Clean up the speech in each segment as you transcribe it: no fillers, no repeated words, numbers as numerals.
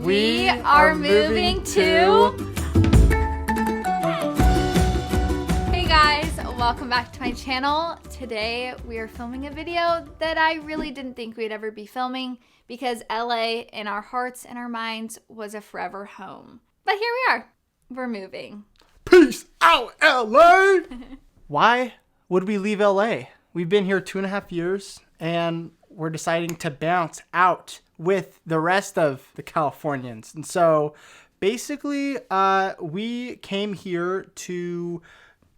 We are moving to... Hey guys, welcome back to my channel. Today we are filming a video that I really didn't think we'd ever be filming because LA in our hearts and our minds was a forever home. But here we are. We're moving. Peace out, LA! Why would we leave LA? We've been here 2.5 years and we're deciding to bounce out with the rest of the Californians. And so basically, we came here to...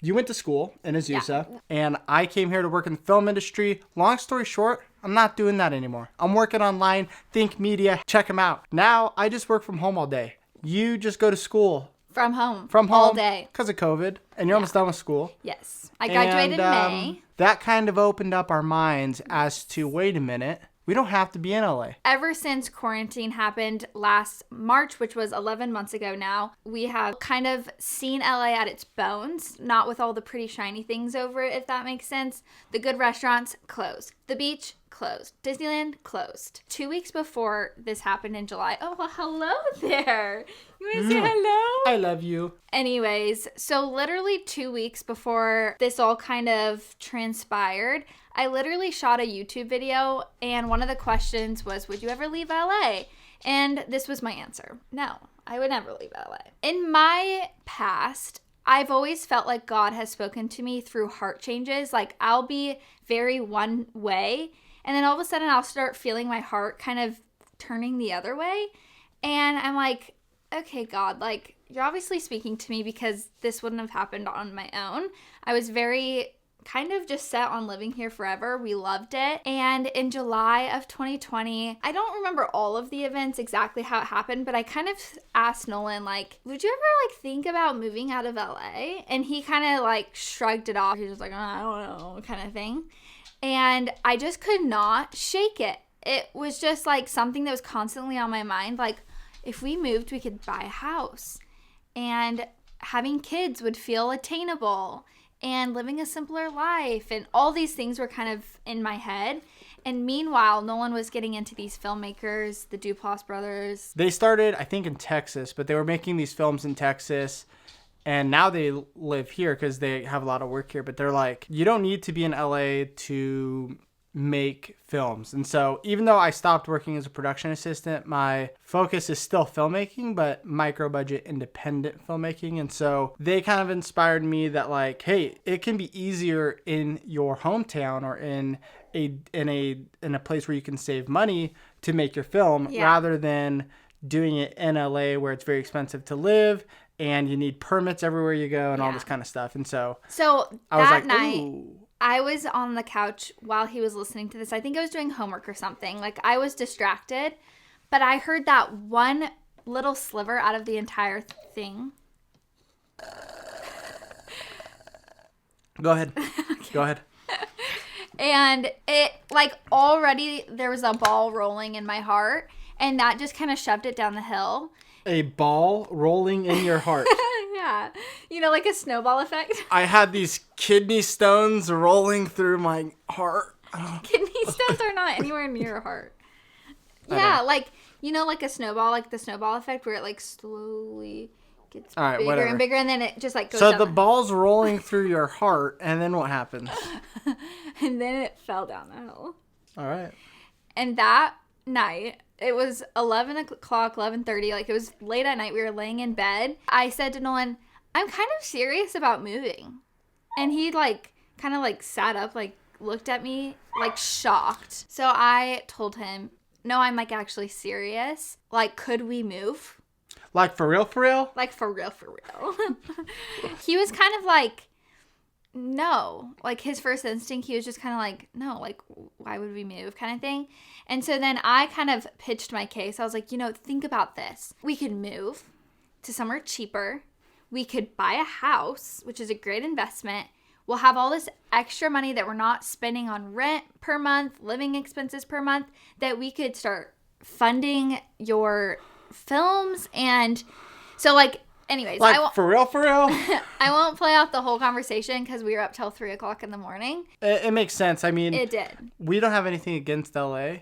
You went to school in Azusa, and I came here to work in the film industry. Long story short, I'm not doing that anymore. I'm working online, Think Media, check them out. Now, I just work from home all day. You just go to school. From home. All day. Because of COVID, and you're almost done with school. Yes. I graduated in May. That kind of opened up our minds as to, wait a minute, we don't have to be in LA. Ever since quarantine happened last March, which was 11 months ago now, we have kind of seen LA at its bones, not with all the pretty shiny things over it, if that makes sense. The good restaurants closed. The beach closed. Disneyland closed. 2 weeks before this happened in July. Oh, well, hello there. You want to say hello? I love you. Anyways, so literally 2 weeks before this all kind of transpired, I literally shot a YouTube video, and one of the questions was, would you ever leave LA? And this was my answer. No, I would never leave LA. In my past, I've always felt like God has spoken to me through heart changes. Like, I'll be very one way, and then all of a sudden I'll start feeling my heart kind of turning the other way. And I'm like, okay, God, like, you're obviously speaking to me because this wouldn't have happened on my own. I was very kind of just set on living here forever. We loved it. And in July of 2020, I don't remember all of the events exactly how it happened, but I kind of asked Nolan, like, would you ever like think about moving out of LA? And he kind of like shrugged it off. He was like, oh, I don't know, kind of thing. And I just could not shake it. It was just like something that was constantly on my mind. Like, if we moved, we could buy a house, and having kids would feel attainable, and living a simpler life, and all these things were kind of in my head. And meanwhile, Nolan was getting into these filmmakers, the Duplass brothers. They started, I think, in Texas, but they were making these films in Texas, and now they live here because they have a lot of work here. But they're like, you don't need to be in LA to make films. And so even though I stopped working as a production assistant, my focus is still filmmaking, but micro budget independent filmmaking. And so they kind of inspired me that, like, hey, it can be easier in your hometown or in a place where you can save money to make your film rather than doing it in LA where it's very expensive to live and you need permits everywhere you go and all this kind of stuff. And so I was like, night, ooh. I was on the couch while he was listening to this. I think I was doing homework or something. Like, I was distracted, but I heard that one little sliver out of the entire thing. Go ahead. Okay. Go ahead. And it, like, already there was a ball rolling in my heart, and that just kind of shoved it down the hill. A ball rolling in your heart. Yeah. You know, like a snowball effect. I had these kidney stones rolling through my heart. Kidney stones are not anywhere near your heart. Yeah, like, you know, like a snowball, like the snowball effect where it, like, slowly gets bigger and bigger, and then it just, like, goes So down the ball's rolling through your heart, and then what happens? And then it fell down the hill. All right. And that night, it was 11 o'clock, 11:30. Like, it was late at night. We were laying in bed. I said to Nolan, I'm kind of serious about moving. And he, like, kind of, like, sat up, like, looked at me, like, shocked. So I told him, no, I'm, like, actually serious. Like, could we move? Like, for real, for real? Like, for real, for real. He was kind of like, no. Like, his first instinct, he was just kind of like, no, like, why would we move kind of thing. And so then I kind of pitched my case. I was like, you know, think about this. We could move to somewhere cheaper. We could buy a house, which is a great investment. We'll have all this extra money that we're not spending on rent per month, living expenses per month, that we could start funding your films. And so, like, anyways, like, for real, for real? I won't play out the whole conversation because we were up till 3 o'clock in the morning. It makes sense. I mean, it did. We don't have anything against LA.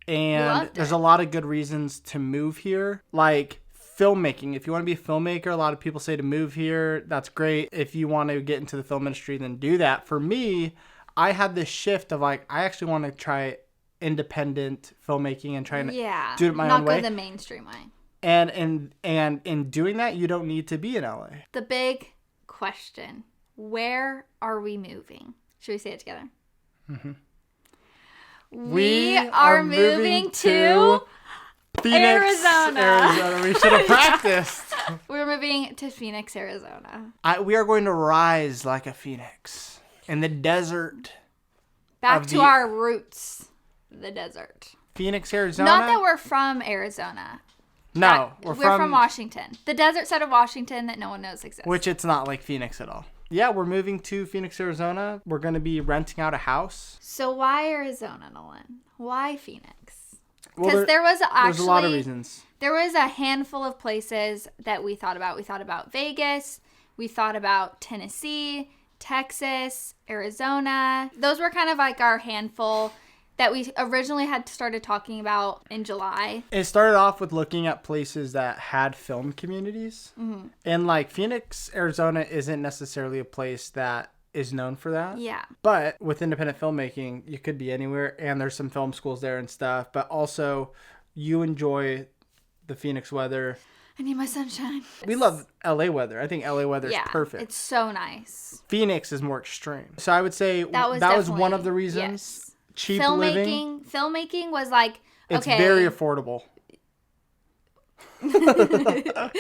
And there's a lot of good reasons to move here. Like filmmaking. If you want to be a filmmaker, a lot of people say to move here. That's great. If you want to get into the film industry, then do that. For me, I had this shift of like, I actually want to try independent filmmaking and try and do it my own way. Not go the mainstream way. And in doing that, you don't need to be in LA. The big question, where are we moving? Should we say it together? Mm-hmm. We are moving to Phoenix, Arizona. We should have practiced. We're moving to Phoenix, Arizona. We are going to rise like a phoenix in the desert. Back to our roots, the desert. Phoenix, Arizona? Not that we're from Arizona. No, we're from Washington. The desert side of Washington that no one knows exists. Which it's not like Phoenix at all. Yeah, we're moving to Phoenix, Arizona. We're going to be renting out a house. So why Arizona, Nolan? Why Phoenix? Because there's a lot of reasons. There was a handful of places that we thought about. We thought about Vegas. We thought about Tennessee, Texas, Arizona. Those were kind of like our handful that we originally had started talking about in July. It started off with looking at places that had film communities. Mm-hmm. And like Phoenix, Arizona isn't necessarily a place that is known for that. Yeah. But with independent filmmaking, you could be anywhere, and there's some film schools there and stuff. But also, you enjoy the Phoenix weather. I need my sunshine. We love LA weather. I think LA weather is perfect. It's so nice. Phoenix is more extreme. So I would say that was one of the reasons. Yes. Cheap living. Filmmaking was like, it's very affordable. It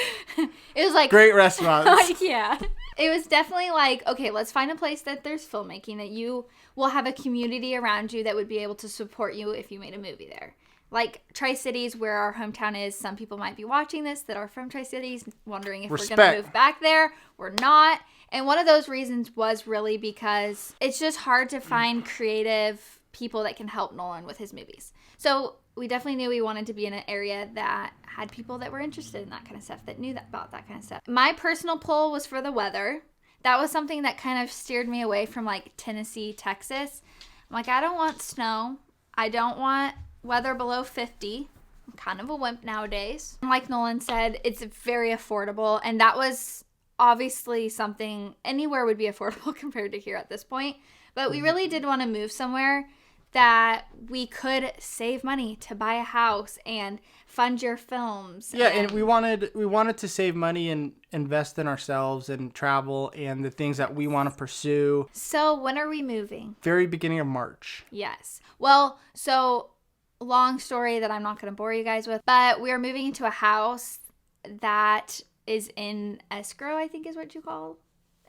was like great restaurants. Yeah. It was definitely like, okay, let's find a place that there's filmmaking, that you will have a community around you that would be able to support you if you made a movie there. Like Tri-Cities, where our hometown is, some people might be watching this that are from Tri-Cities, wondering if we're going to move back there. We're not. And one of those reasons was really because it's just hard to find creative people that can help Nolan with his movies. So we definitely knew we wanted to be in an area that had people that were interested in that kind of stuff, that knew about that kind of stuff. My personal pull was for the weather. That was something that kind of steered me away from like Tennessee, Texas. I'm like, I don't want snow. I don't want weather below 50. I'm kind of a wimp nowadays. Like Nolan said, it's very affordable. And that was obviously something anywhere would be affordable compared to here at this point. But we really did want to move somewhere that we could save money to buy a house and fund your films. Yeah, and we wanted to save money and invest in ourselves and travel and the things that we want to pursue. So when are we moving? Very beginning of March. Yes. Well, so long story that I'm not going to bore you guys with, but we are moving into a house that is in escrow, I think is what you call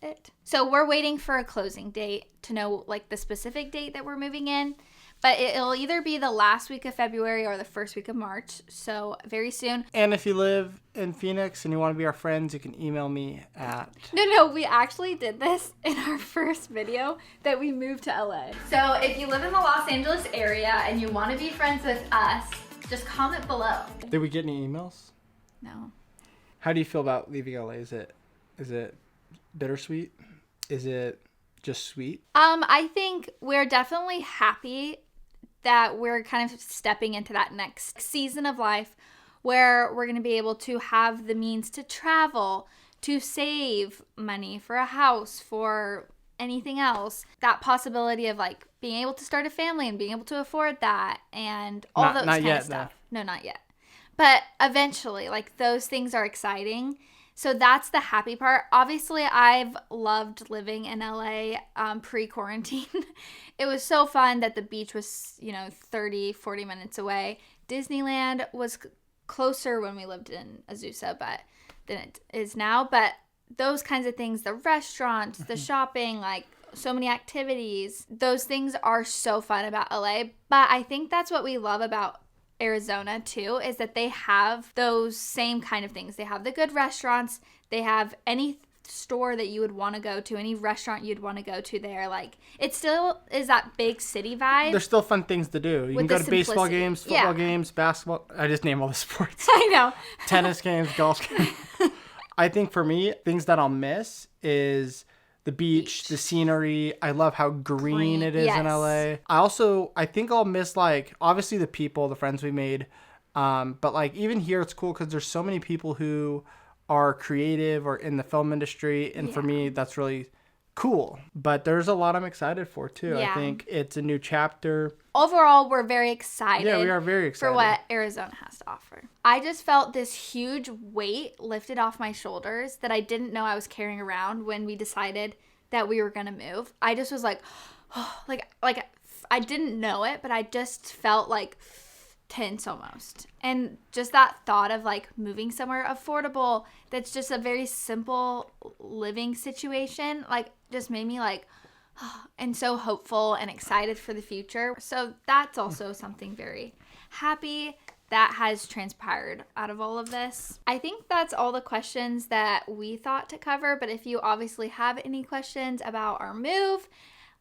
it. So we're waiting for a closing date to know like the specific date that we're moving in, but it'll either be the last week of February or the first week of March, so very soon. And if you live in Phoenix and you want to be our friends, you can email me at... No, we actually did this in our first video that we moved to LA. So if you live in the Los Angeles area and you want to be friends with us, just comment below. Did we get any emails? No. How do you feel about leaving LA? Is it bittersweet? Is it just sweet? I think we're definitely happy that we're kind of stepping into that next season of life where we're going to be able to have the means to travel, to save money for a house, for anything else. That possibility of like being able to start a family and being able to afford that and all those kind of stuff. No, not yet. But eventually, like those things are exciting. So that's the happy part. Obviously, I've loved living in LA pre-quarantine. It was so fun that the beach was, 30, 40 minutes away. Disneyland was closer when we lived in Azusa than it is now. But those kinds of things, the restaurants, the shopping, like so many activities, those things are so fun about LA. But I think that's what we love about Arizona too, is that they have those same kind of things. They have the good restaurants. They have any store that you would want to go to, any restaurant you'd want to go to there. Like, it still is that big city vibe. There's still fun things to do. You can go to baseball games, football games, basketball. I just named all the sports. I know. Tennis games, golf games. I think for me, things that I'll miss is the beach, the scenery. I love how green it is yes. in LA. I think I'll miss, like, obviously the people, the friends we made. But like even here, it's cool because there's so many people who are creative or in the film industry. And for me, that's really cool. But there's a lot I'm excited for too. Yeah. I think it's a new chapter. Overall, we're very excited. Yeah, we are very excited for what Arizona has to offer. I just felt this huge weight lifted off my shoulders that I didn't know I was carrying around when we decided that we were going to move. I just was like, oh, like I didn't know it, but I just felt like tense almost. And just that thought of like moving somewhere affordable that's just a very simple living situation, like just made me like, and so hopeful and excited for the future. So that's also something very happy that has transpired out of all of this. I think that's all the questions that we thought to cover, but if you obviously have any questions about our move,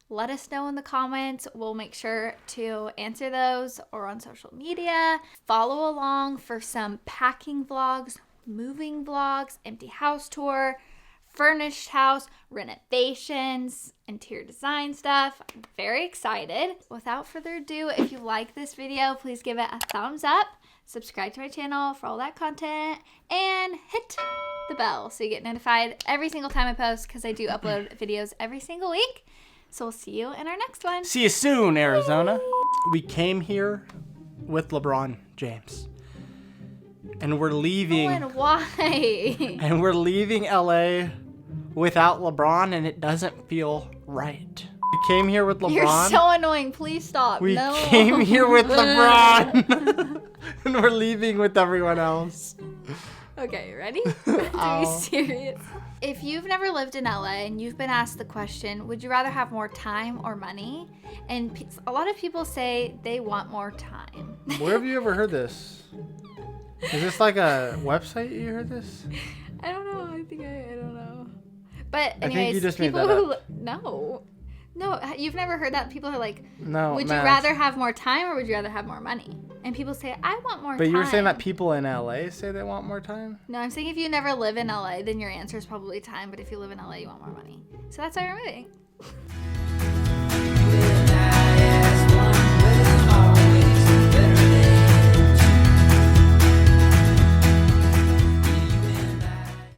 let us know in the comments. We'll make sure to answer those, or on social media. Follow along for some packing vlogs, moving vlogs, empty house tour, furnished house, renovations, interior design stuff. I'm very excited. Without further ado, if you like this video, please give it a thumbs up, subscribe to my channel for all that content, and hit the bell so you get notified every single time I post, because I do upload videos every single week. So we'll see you in our next one. See you soon, Arizona. We came here with LeBron James. And we're leaving. Oh, and why? And we're leaving LA without LeBron, and it doesn't feel right. We came here with LeBron. You're so annoying. Please stop. We No. came here with LeBron. And we're leaving with everyone else. Okay, ready? To be serious. If you've never lived in LA and you've been asked the question, would you rather have more time or money? And a lot of people say they want more time. Where have you ever heard this? Is this like a website you heard this? I don't know. I don't know. But anyways, I think you just made people that who up. No, you've never heard that. People are like, No, would Matt. you rather have more time or would you rather have more money? And people say, I want more time. But you were saying that people in LA say they want more time? No, I'm saying if you never live in LA, then your answer is probably time. But if you live in LA, you want more money. So that's why you're moving.